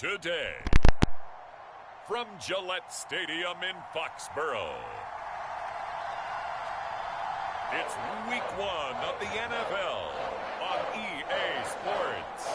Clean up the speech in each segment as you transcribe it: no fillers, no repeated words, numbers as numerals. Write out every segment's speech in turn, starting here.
today. From Gillette Stadium in Foxborough, it's Week 1 of the NFL on EA Sports.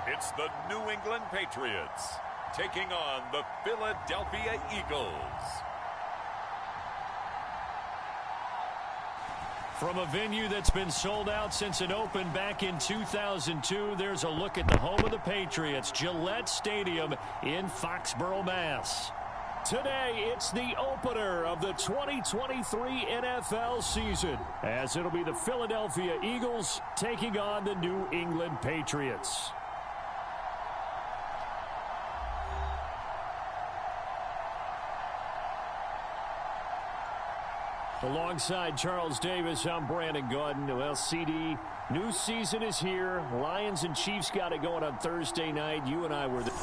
It's the New England Patriots taking on the Philadelphia Eagles. From a venue that's been sold out since it opened back in 2002, there's a look at the home of the Patriots, Gillette Stadium in Foxborough, Mass. Today, it's the opener of the 2023 NFL season, as it'll be the Philadelphia Eagles taking on the New England Patriots. Alongside Charles Davis, I'm Brandon Gordon. Well, CD, new season is here. Lions and Chiefs got it going on Thursday night. You and I were there.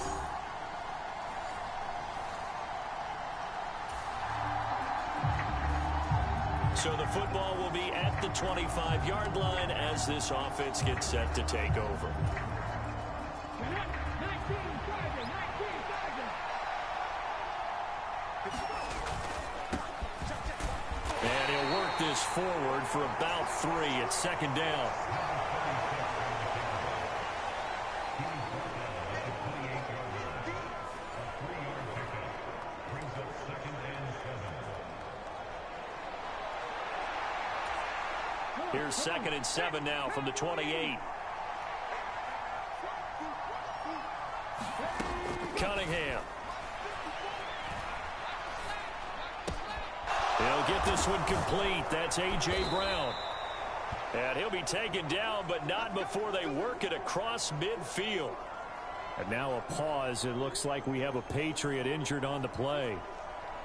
So the football will be at the 25-yard line as this offense gets set to take over. And he'll work this forward for about 3 at second down. Here's 2nd and 7 now from the 28. Cunningham. He'll get this one complete. That's A.J. Brown. And he'll be taken down, but not before they work it across midfield. And now a pause. It looks like we have a Patriot injured on the play.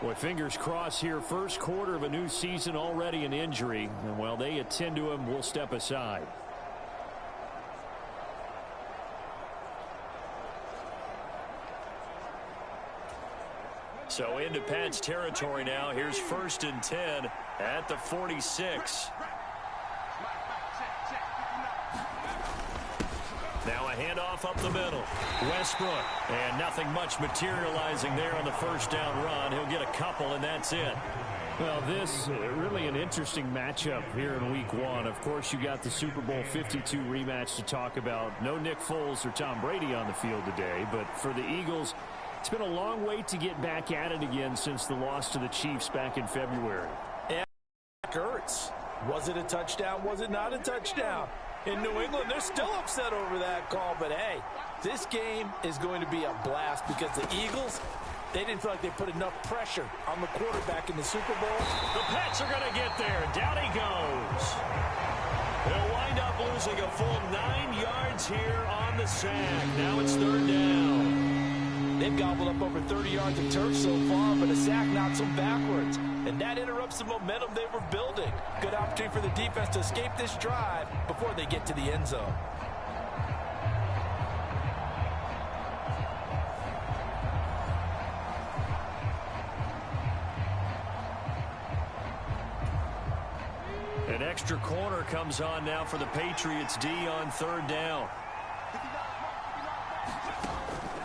Boy, fingers crossed here. First quarter of a new season, already an injury. And while they attend to him, we'll step aside. So into Pat's territory now. Here's 1st and 10 at the 46. Now a handoff up the middle. Westbrook. And nothing much materializing there on the first down run. He'll get a couple, and that's it. Well, this really an interesting matchup here in Week 1. Of course, you got the Super Bowl 52 rematch to talk about. No Nick Foles or Tom Brady on the field today. But for the Eagles, it's been a long wait to get back at it again since the loss to the Chiefs back in February. And hurts. Was it a touchdown? Was it not a touchdown? In New England, they're still upset over that call. But, hey, this game is going to be a blast because the Eagles, they didn't feel like they put enough pressure on the quarterback in the Super Bowl. The Pats are going to get there. Down he goes. They'll wind up losing a full 9 yards here on the sack. Now it's 3rd down. They've gobbled up over 30 yards of turf so far, but a sack knocks them backwards. And that interrupts the momentum they were building. Good opportunity for the defense to escape this drive before they get to the end zone. An extra corner comes on now for the Patriots D on 3rd down.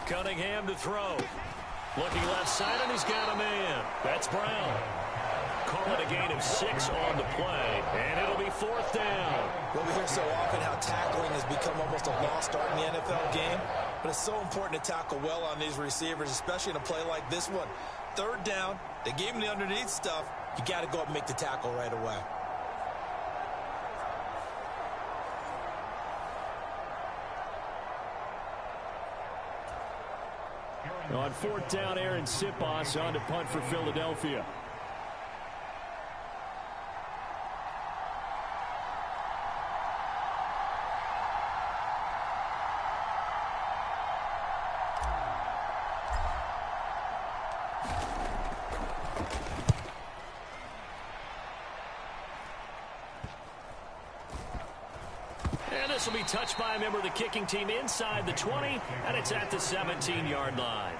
Cunningham to throw. Looking left side, and he's got a man. That's Brown. Call it a gain of 6 on the play, and it'll be 4th down. Well, we hear so often how tackling has become almost a lost art in the NFL game, but it's so important to tackle well on these receivers, especially in a play like this one. 3rd down, they gave him the underneath stuff. You got to go up and make the tackle right away. On 4th down, Aaron Sipos on to punt for Philadelphia. And this will be touched by a member of the kicking team inside the 20, and it's at the 17-yard line.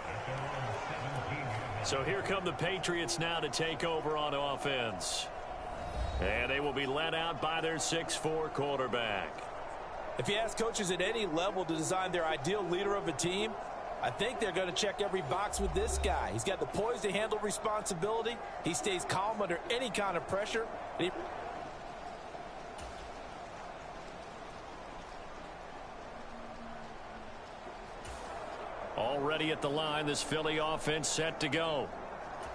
So here come the Patriots now to take over on offense. And they will be led out by their 6'4" quarterback. If you ask coaches at any level to design their ideal leader of a team, I think they're going to check every box with this guy. He's got the poise to handle responsibility. He stays calm under any kind of pressure. Already at the line, this Philly offense set to go.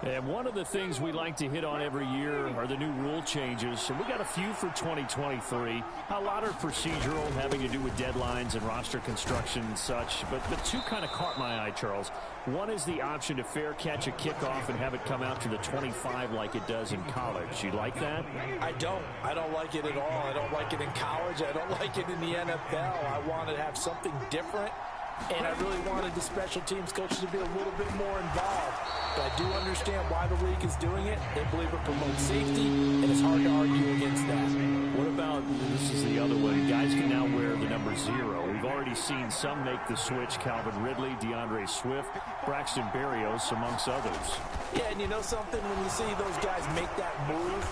And one of the things we like to hit on every year are the new rule changes. And we got a few for 2023. A lot are procedural, having to do with deadlines and roster construction and such. But the two kind of caught my eye, Charles. One is the option to fair catch a kickoff and have it come out to the 25 like it does in college. You like that? I don't like it at all. I don't like it in college. I don't like it in the NFL. I want to have something different. And I really wanted the special teams coaches to be a little bit more involved. But I do understand why the league is doing it. They believe it promotes safety, and it's hard to argue against that. What about, this is the other one, guys can now wear the number 0. We've already seen some make the switch. Calvin Ridley, DeAndre Swift, Braxton Berrios, amongst others. Yeah, and you know something? When you see those guys make that move,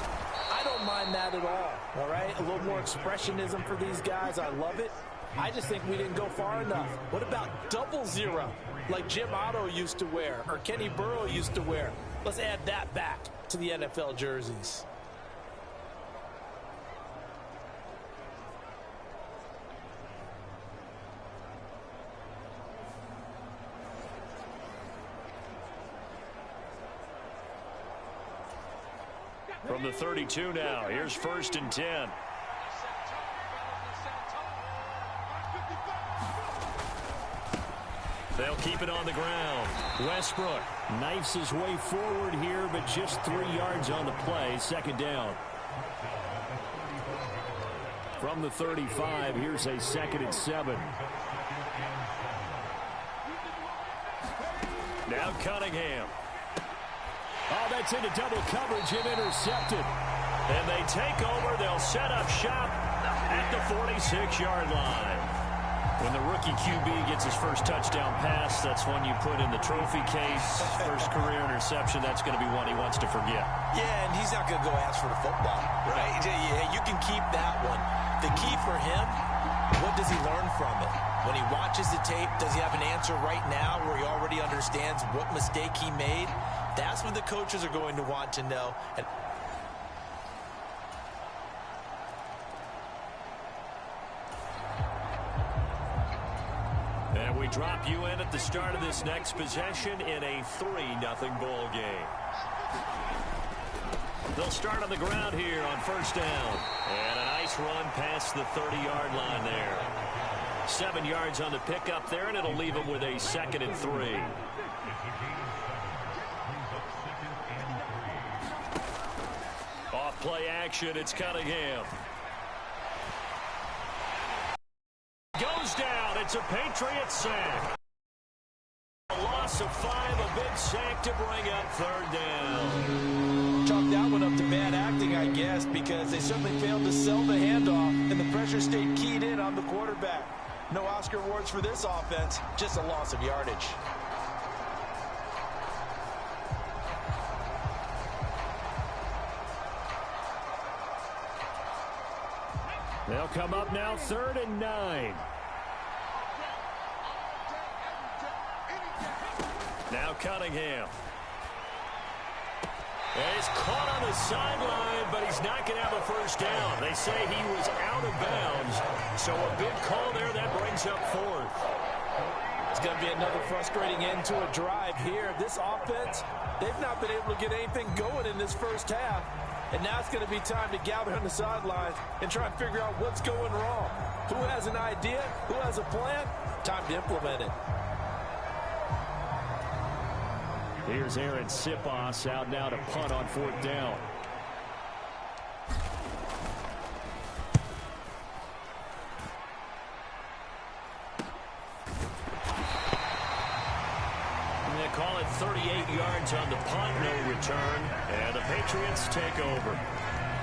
I don't mind that at all right? A little more expressionism for these guys. I love it. I just think we didn't go far enough. What about 00, like Jim Otto used to wear or Kenny Burrow used to wear? Let's add that back to the NFL jerseys. From the 32 now, here's 1st and 10. They'll keep it on the ground. Westbrook knifes his way forward here, but just 3 yards on the play. 2nd down. From the 35, here's a 2nd and 7. Now Cunningham. Oh, that's into double coverage and intercepted. And they take over. They'll set up shop at the 46-yard line. When the rookie QB gets his first touchdown pass, that's one you put in the trophy case. First career interception, that's going to be one he wants to forget. Yeah, and he's not going to go ask for the football, right? Yeah, you can keep that one. The key for him, what does he learn from it? When he watches the tape, does he have an answer right now where he already understands what mistake he made? That's what the coaches are going to want to know. And we drop you in at the start of this next possession in a 3-0 ball game. They'll start on the ground here on 1st down. And a nice run past the 30-yard line there. 7 yards on the pickup there, and it'll leave them with a 2nd and 3. Off play action, it's Cunningham. Goes down. It's a Patriots sack. A loss of 5, a big sack to bring up 3rd down. Chalk that one up to bad acting, I guess, because they certainly failed to sell the handoff, and the pressure stayed keyed in on the quarterback. No Oscar awards for this offense, just a loss of yardage. They'll come up now 3rd and 9. Now Cunningham. He's caught on the sideline, but he's not going to have a 1st down. They say he was out of bounds, so a big call there that brings up 4th. It's going to be another frustrating end to a drive here. This offense, they've not been able to get anything going in this first half. And now it's going to be time to gather on the sidelines and try and figure out what's going wrong. Who has an idea? Who has a plan? Time to implement it. Here's Aaron Sipos out now to punt on 4th down. And they call it 38 yards on the punt, no return. And the Patriots take over.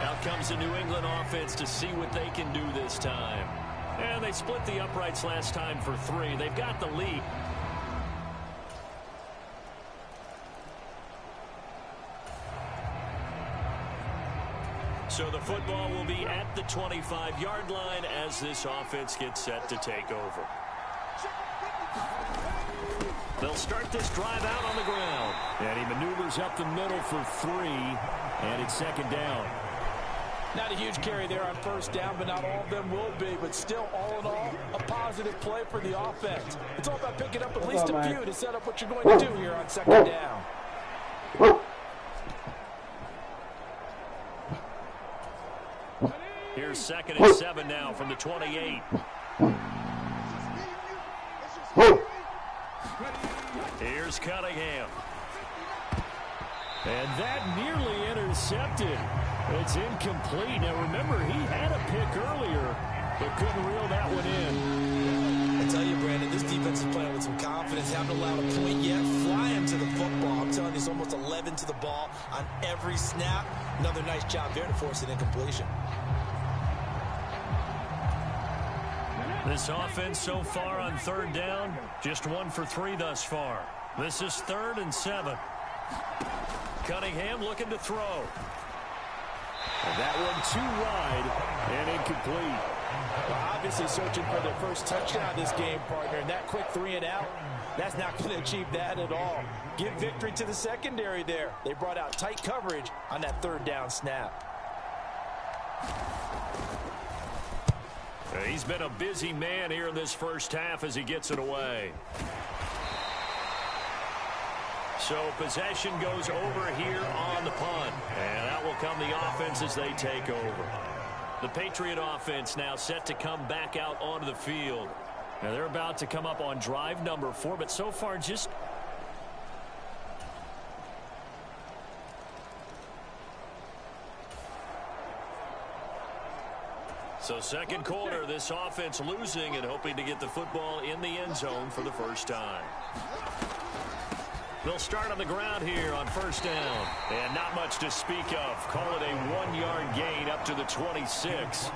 Out comes the New England offense to see what they can do this time. And they split the uprights last time for 3. They've got the lead. So the football will be at the 25-yard line as this offense gets set to take over. They'll start this drive out on the ground. And he maneuvers up the middle for 3. And it's second down. Not a huge carry there on first down, but not all of them will be. But still, all in all, a positive play for the offense. It's all about picking up at least a few to set up what you're going to do here on second down. Here's 2nd and 7 now from the 28. Here's Cunningham. And that nearly intercepted. It's incomplete. Now, remember, he had a pick earlier, but couldn't reel that one in. I tell you, Brandon, this defense is playing with some confidence. Haven't allowed a point yet. Flying to the football. I'm telling you, it's almost 11 to the ball on every snap. Another nice job there to force an incompletion. This offense so far on 3rd down, just 1 for 3 thus far. This is 3rd and 7. Cunningham looking to throw. And that one too wide and incomplete. Well, obviously searching for their first touchdown this game, partner. And that quick 3 and out, that's not going to achieve that at all. Give victory to the secondary there. They brought out tight coverage on that 3rd down snap. He's been a busy man here in this first half as he gets it away. So possession goes over here on the punt. And out will come the offense as they take over. The Patriot offense now set to come back out onto the field. Now they're about to come up on drive number 4, but so far just... So second quarter, this offense losing and hoping to get the football in the end zone for the first time. They'll start on the ground here on first down. And not much to speak of. Call it a 1-yard gain up to the 26.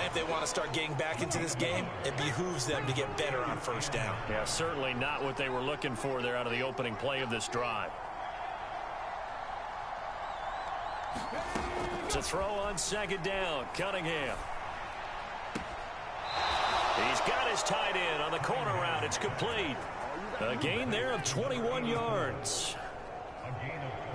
If they want to start getting back into this game, it behooves them to get better on first down. Yeah, certainly not what they were looking for there out of the opening play of this drive. To throw on second down, Cunningham. He's got his tight end on the corner route. It's complete. A gain there of 21 yards.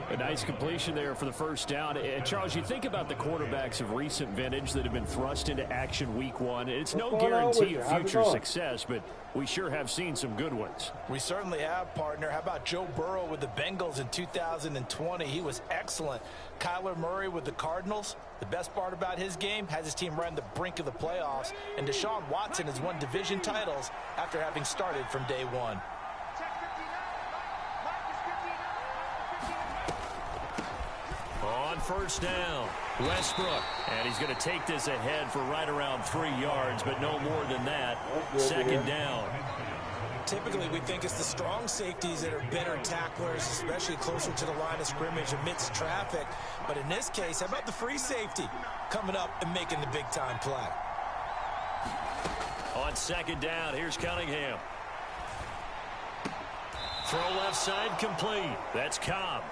A nice completion there for the first down. And Charles, you think about the quarterbacks of recent vintage that have been thrust into action week 1. It's no guarantee of future success, but we sure have seen some good ones. We certainly have, partner. How about Joe Burrow with the Bengals in 2020? He was excellent. Kyler Murray with the Cardinals. The best part about his game, has his team right on the brink of the playoffs. And Deshaun Watson has won division titles after having started from day 1. On first down, Westbrook. And he's going to take this ahead for right around 3 yards, but no more than that. Second down. Typically, we think it's the strong safeties that are better tacklers, especially closer to the line of scrimmage amidst traffic. But in this case, how about the free safety coming up and making the big-time play? On second down, here's Cunningham. Throw left side complete. That's Cobb.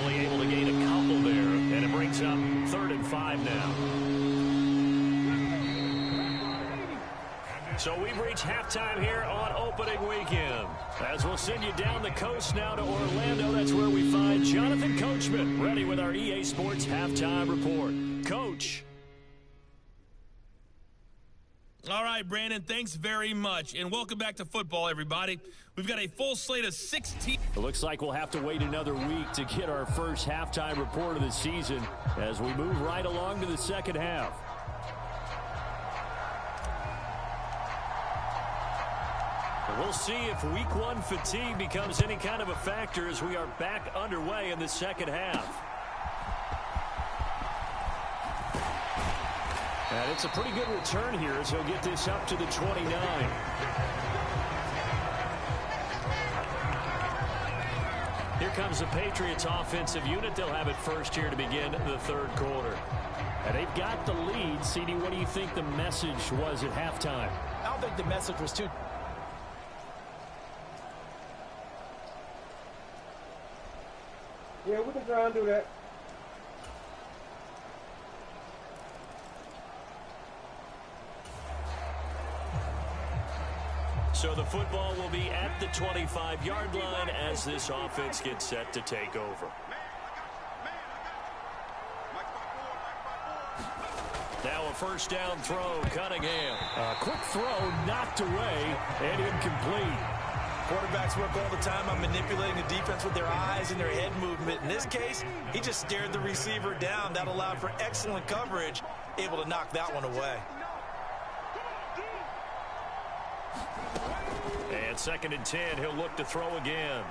Only able to gain a couple there, and it brings up 3rd and 5 now. So we've reached halftime here on opening weekend. As we'll send you down the coast now to Orlando, that's where we find Jonathan Coachman, ready with our EA Sports halftime report. Coach. All right, Brandon, thanks very much. And welcome back to football, everybody. We've got a full slate of 16. It looks like we'll have to wait another week to get our first halftime report of the season as we move right along to the second half. We'll see if week 1 fatigue becomes any kind of a factor as we are back underway in the second half. And it's a pretty good return here as he'll get this up to the 29. Here comes the Patriots offensive unit. They'll have it first here to begin the third quarter. And they've got the lead. CD, what do you think the message was at halftime? I don't think the message was too... Yeah, we can try and do that. So the football will be at the 25-yard line as this offense gets set to take over. Now a first down throw, Cunningham. A quick throw knocked away and incomplete. Quarterbacks work all the time on manipulating the defense with their eyes and their head movement. In this case, he just stared the receiver down. That allowed for excellent coverage, able to knock that one away. And 2nd and 10, he'll look to throw again.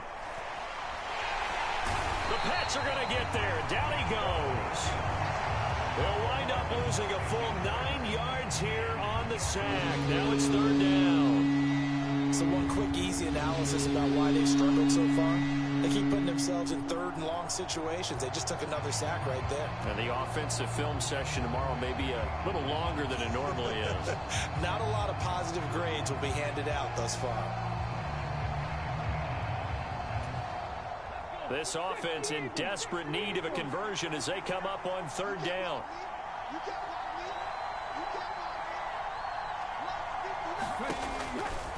The Pats are going to get there. Down he goes. They'll wind up losing a full 9 yards here on the sack. Now it's 3rd down. So one quick, easy analysis about why they've struggled so far. They keep putting themselves in 3rd and long situations. They just took another sack right there. And the offensive film session tomorrow may be a little longer than it normally is. Not a lot of positive grades will be handed out thus far. This offense in desperate need of a conversion as they come up on 3rd down.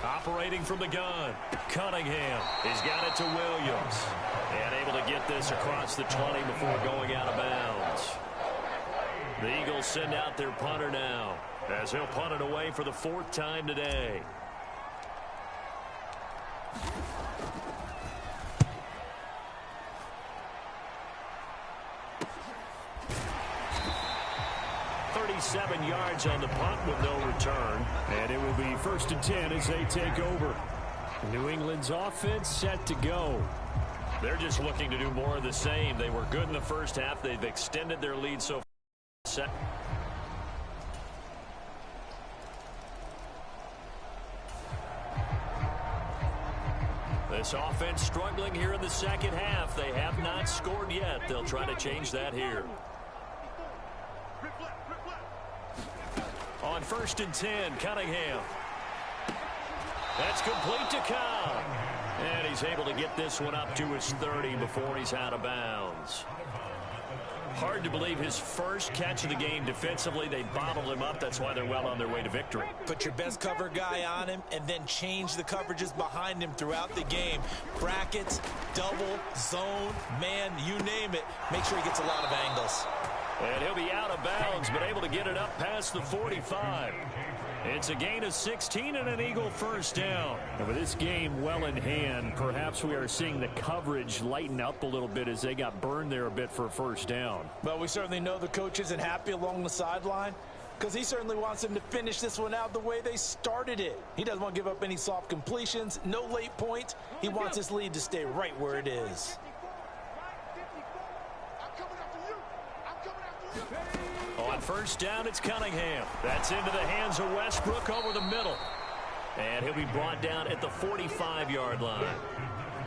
Operating from the gun, Cunningham. He's got it to Williams. And able to get this across the 20 before going out of bounds. The Eagles send out their punter now as he'll punt it away for the 4th time today. Seven yards on the punt with no return. And it will be 1st and 10 as they take over. New England's offense set to go. They're just looking to do more of the same. They were good in the first half. They've extended their lead so far. This offense struggling here in the 2nd half. They have not scored yet. They'll try to change that here. On 1st and 10, Cunningham. That's complete to Cobb. And he's able to get this one up to his 30 before he's out of bounds. Hard to believe his first catch of the game defensively. They bottled him up. That's why they're well on their way to victory. Put your best cover guy on him and then change the coverages behind him throughout the game. Brackets, double, zone, man, you name it. Make sure he gets a lot of angles. And he'll be out of bounds, but able to get it up past the 45. It's a gain of 16 and an Eagle first down. And with this game well in hand, perhaps we are seeing the coverage lighten up a little bit as they got burned there a bit for a first down. Well, we certainly know the coach isn't happy along the sideline because he certainly wants them to finish this one out the way they started it. He doesn't want to give up any soft completions, no late points. He wants his lead to stay right where it is. On first down, it's Cunningham. That's into the hands of Westbrook over the middle. And he'll be brought down at the 45-yard line.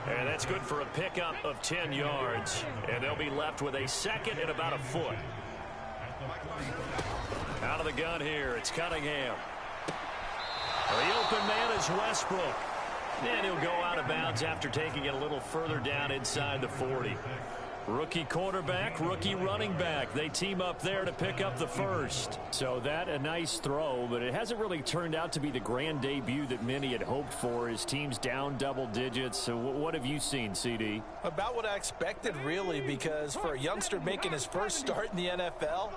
And that's good for a pickup of 10 yards. And they'll be left with a 2nd and about a foot. Out of the gun here, it's Cunningham. The open man is Westbrook. And he'll go out of bounds after taking it a little further down inside the 40. Rookie quarterback, rookie running back. They team up there to pick up the first. So that a nice throw, but it hasn't really turned out to be the grand debut that many had hoped for. His team's down double digits. So what have you seen, CD? About what I expected, really, because for a youngster making his first start in the NFL,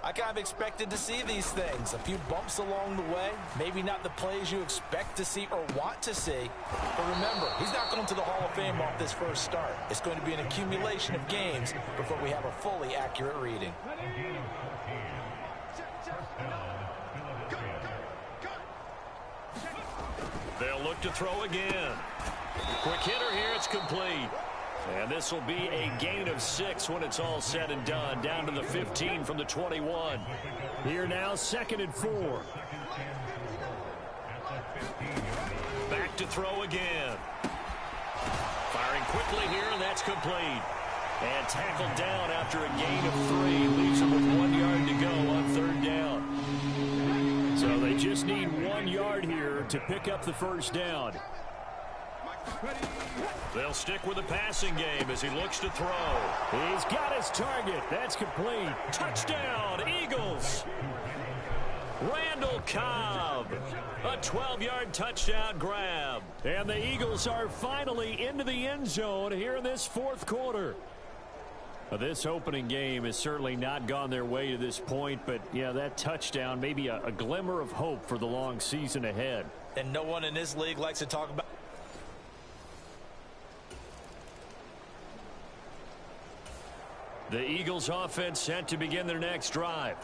I kind of expected to see these things. A few bumps along the way, maybe not the plays you expect to see or want to see. But remember, he's not going to the Hall of Fame off this first start. It's going to be an accumulation of games before we have a fully accurate reading. They'll look to throw again. Quick hitter here, it's complete. And this will be a gain of 6 when it's all said and done. Down to the 15 from the 21. Here now, 2nd and 4. Back to throw again. Firing quickly here, and that's complete. And tackled down after a gain of 3. Leaves him with 1 yard to go on 3rd down. So they just need 1 yard here to pick up the first down. They'll stick with the passing game as he looks to throw. He's got his target. That's complete. Touchdown, Eagles. Randall Cobb. A 12-yard touchdown grab. And the Eagles are finally into the end zone here in this 4th quarter. This opening game has certainly not gone their way to this point, but yeah, that touchdown, maybe a glimmer of hope for the long season ahead. And no one in this league likes to talk about. The Eagles offense set to begin their next drive.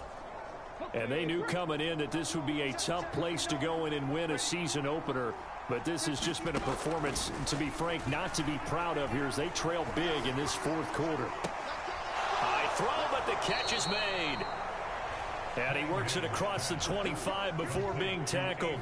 And they knew coming in that this would be a tough place to go in and win a season opener. But this has just been a performance, to be frank, not to be proud of here as they trail big in this 4th quarter. High throw, but the catch is made. And he works it across the 25 before being tackled.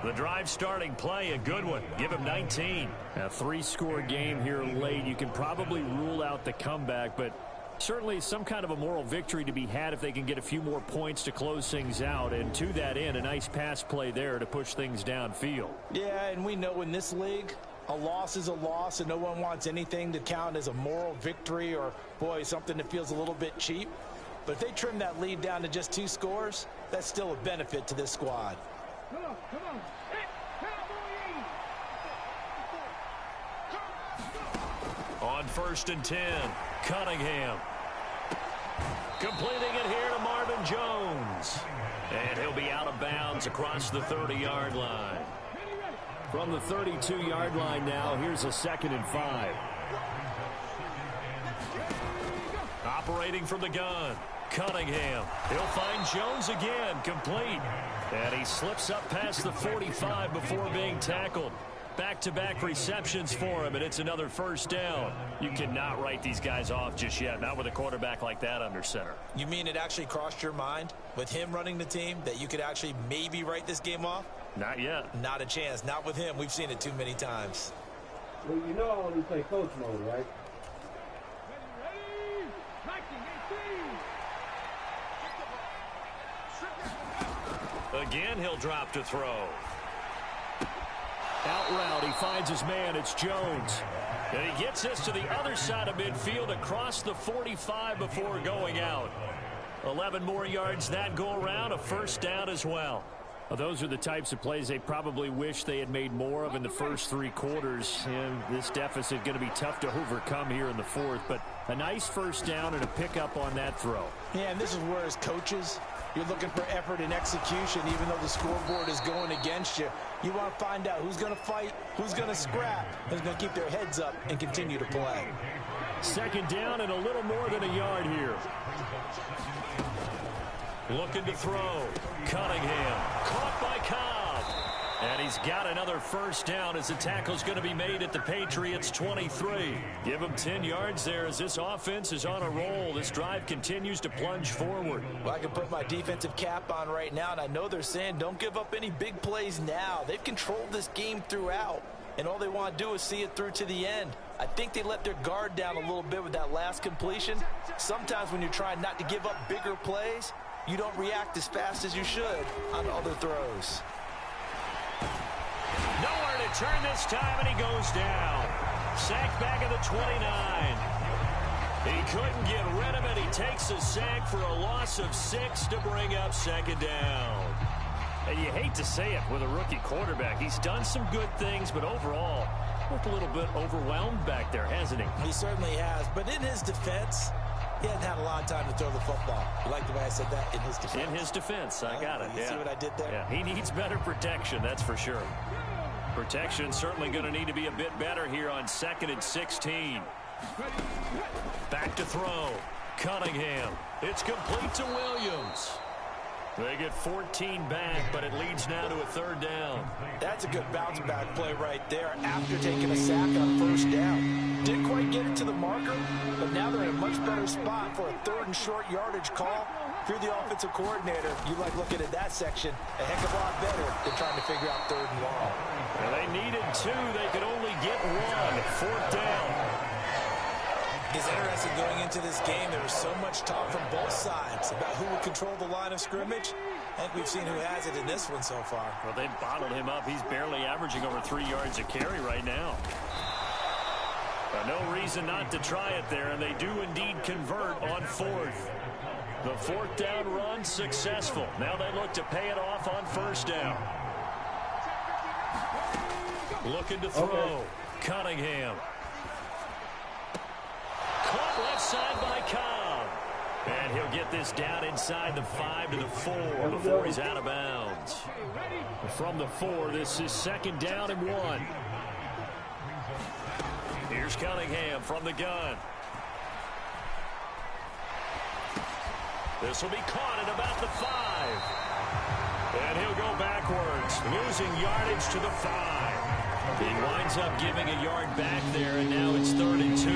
The drive starting play, a good one. Give him 19. A 3-score game here late. You can probably rule out the comeback, but certainly some kind of a moral victory to be had if they can get a few more points to close things out. And to that end, a nice pass play there to push things downfield. Yeah, and we know in this league, a loss is a loss, and no one wants anything to count as a moral victory or, boy, something that feels a little bit cheap. But if they trim that lead down to just 2 scores, that's still a benefit to this squad. Come on. On 1st and 10, Cunningham. Completing it here to Marvin Jones. And he'll be out of bounds across the 30-yard line. From the 32-yard line now, here's a 2nd and 5. Operating from the gun, Cunningham. He'll find Jones again, complete. And he slips up past the 45 before being tackled. Back-to-back receptions for him, and it's another first down. You cannot write these guys off just yet, not with a quarterback like that under center. You mean it actually crossed your mind with him running the team that you could actually maybe write this game off? Not yet. Not a chance. Not with him. We've seen it too many times. Well, you know I only play coach mode, right? Again, he'll drop to throw. Out route, he finds his man. It's Jones. And he gets this to the other side of midfield across the 45 before going out. 11 more yards that go around, a first down as well. Well, those are the types of plays they probably wish they had made more of in the first 3 quarters. And this deficit going to be tough to overcome here in the 4th. But a nice first down and a pickup on that throw. Yeah, and this is where as coaches, you're looking for effort and execution, even though the scoreboard is going against you. You want to find out who's going to fight, who's going to scrap, who's going to keep their heads up and continue to play. 2nd down and a little more than a yard here. Looking to throw. Cunningham. Caught by Cobb. And he's got another first down as the tackle's going to be made at the Patriots' 23. Give him 10 yards there as this offense is on a roll. This drive continues to plunge forward. Well, I can put my defensive cap on right now, and I know they're saying don't give up any big plays now. They've controlled this game throughout, and all they want to do is see it through to the end. I think they let their guard down a little bit with that last completion. Sometimes when you're trying not to give up bigger plays, you don't react as fast as you should on other throws. Nowhere to turn this time, and he goes down. Sacked back at the 29. He couldn't get rid of it. He takes a sack for a loss of 6 to bring up 2nd down. And you hate to say it with a rookie quarterback. He's done some good things, but overall, looked a little bit overwhelmed back there, hasn't he? He certainly has, but in his defense, he hasn't had a lot of time to throw the football. You like the way I said that? In his defense. In his defense, I got it. You see what I did there? Yeah, he needs better protection, that's for sure. Protection certainly going to need to be a bit better here on 2nd and 16. Back to throw. Cunningham. It's complete to Williams. They get 14 back, but it leads now to a 3rd down. That's a good bounce-back play right there after taking a sack on 1st down. Didn't quite get it to the marker, but now they're in a much better spot for a 3rd and short yardage call. If you're the offensive coordinator, you like looking at that section a heck of a lot better than trying to figure out 3rd and long. Well, they needed 2. They could only get 1. 4th down. It's interesting going into this game. There was so much talk from both sides about who would control the line of scrimmage. I think we've seen who has it in this one so far. Well, they've bottled him up. He's barely averaging over 3 yards a carry right now. No reason not to try it there, and they do indeed convert on fourth. The fourth down run successful. Now they look to pay it off on first down. Looking to throw. Okay. Cunningham. Caught left side by Cobb. And he'll get this down inside the 5 to the 4 before he's out of bounds. From the 4, this is second down and 1. Here's Cunningham from the gun. This will be caught at about the 5. And he'll go backwards, losing yardage to the 5. He winds up giving a yard back there, and now it's 3rd and 2.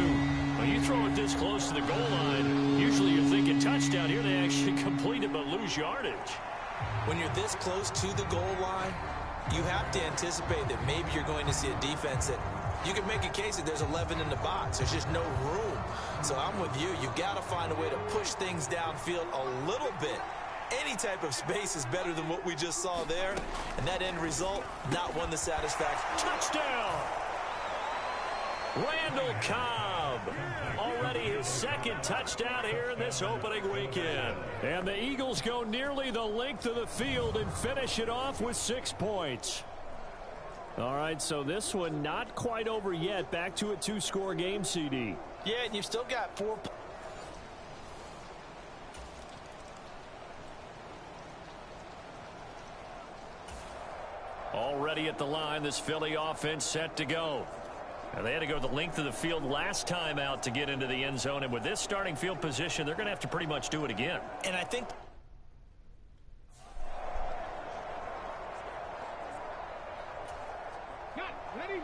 When you throw it this close to the goal line, usually you're thinking touchdown. Here they actually complete it but lose yardage. When you're this close to the goal line, you have to anticipate that maybe you're going to see a defense that you can make a case that there's 11 in the box. There's just no room. So I'm with you. You've got to find a way to push things downfield a little bit. Any type of space is better than what we just saw there. And that end result, not one to satisfaction. Touchdown! Randall Cobb. Already his second touchdown here in this opening weekend. And the Eagles go nearly the length of the field and finish it off with 6 points. All right, so this one not quite over yet. Back to a 2-score game, CD. Yeah, and you've still got 4. Already at the line, this Philly offense set to go. And they had to go the length of the field last time out to get into the end zone. And with this starting field position, they're going to have to pretty much do it again. And I think Ready?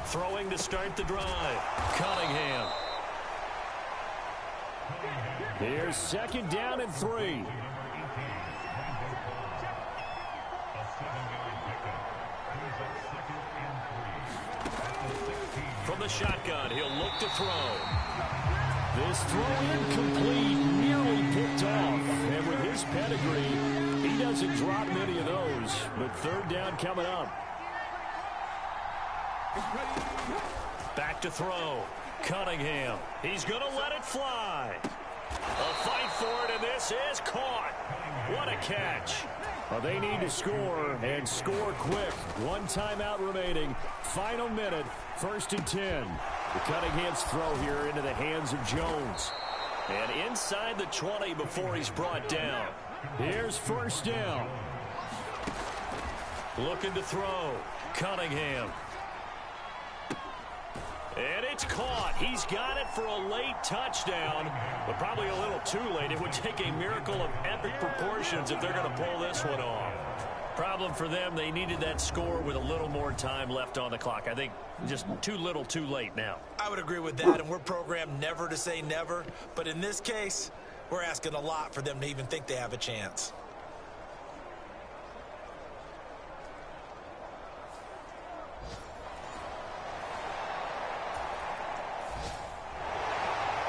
Throwing to start the drive. Cunningham. Here's second down and 3. From the shotgun, he'll look to throw. This throw incomplete, nearly picked off. And with his pedigree, he doesn't drop many of those. But third down coming up. Back to throw. Cunningham. He's going to let it fly. A fight for it, and this is caught. What a catch. Well, they need to score, and score quick. 1 timeout remaining. Final minute, 1st and 10. The Cunningham's throw here into the hands of Jones. And inside the 20 before he's brought down. Here's first down. Looking to throw. Cunningham. And it's caught. He's got it for a late touchdown, but probably a little too late. It would take a miracle of epic proportions if they're going to pull this one off. Problem for them, they needed that score with a little more time left on the clock. I think just too little, too late now. I would agree with that, and we're programmed never to say never. But in this case, we're asking a lot for them to even think they have a chance.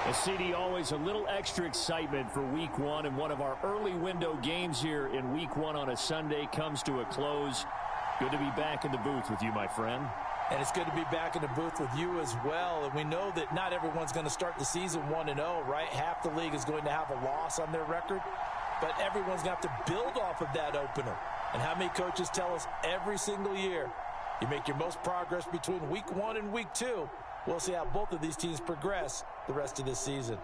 A CD, always a little extra excitement for week 1, and one of our early window games here in week 1 on a Sunday comes to a close. Good to be back in the booth with you, my friend. And it's good to be back in the booth with you as well. And we know that not everyone's going to start the season 1-0, right? Half the league is going to have a loss on their record, but everyone's going to have to build off of that opener. And how many coaches tell us every single year, you make your most progress between week 1 and week 2. We'll see how both of these teams progress the rest of this season.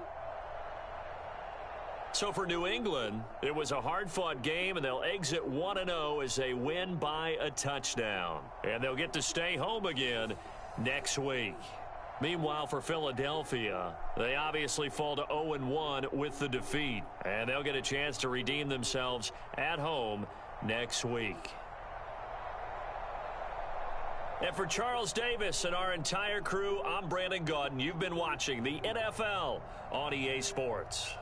So for New England, it was a hard-fought game, and they'll exit 1-0 as they win by a touchdown. And they'll get to stay home again next week. Meanwhile, for Philadelphia, they obviously fall to 0-1 with the defeat. And they'll get a chance to redeem themselves at home next week. And for Charles Davis and our entire crew, I'm Brandon Gaudin. You've been watching the NFL on EA Sports.